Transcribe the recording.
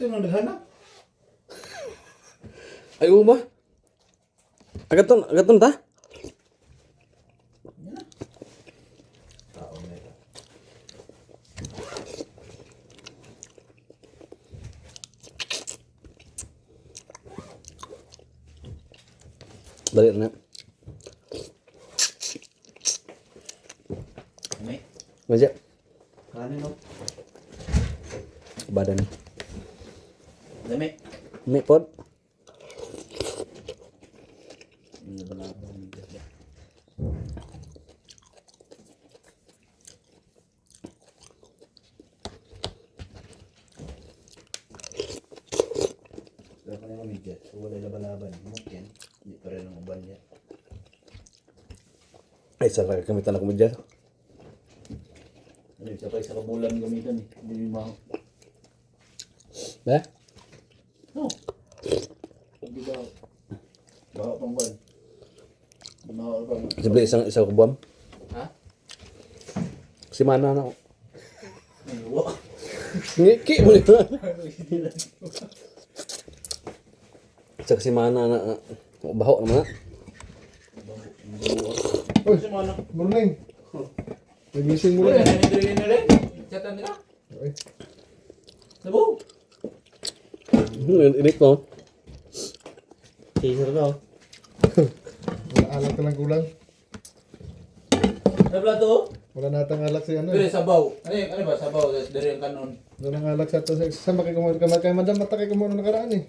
ito yung naghanap. Ay, uma. Agaton ta? Dali na. May? Maja. Kanin no? Badan. Dami. May pod. Dapat na kami dyan. So wala laban-laban. Mungkin. Hindi pa rin ang uban niya. Ay, sarap kami tanong mo dyan. Ano yung sabay sa kabulan gamitan eh. Hindi yung mga... Ba? No. Hindi ba? Bawa pang ban. Bawa pang... Siyempre isang kubuam. Ha? Si Mana na. Ay, wak. Ngiki mo na. Sa si Mana na. Baho naman na. Uy, morning. Nagising mo Uy, lang. nanindrilin na rin. Chatan nila. Uy, Nabo. Init mo. Teaser daw. wala alak ka lang kulang. Nabla to? Wala natang alak si ano. Pero sabaw. Ano ba? Sabaw. Dari ang kanon. Wala nang alak sa to. Saan ba kayo kumain? Kay madam, mata kayo kumain nakaraan eh.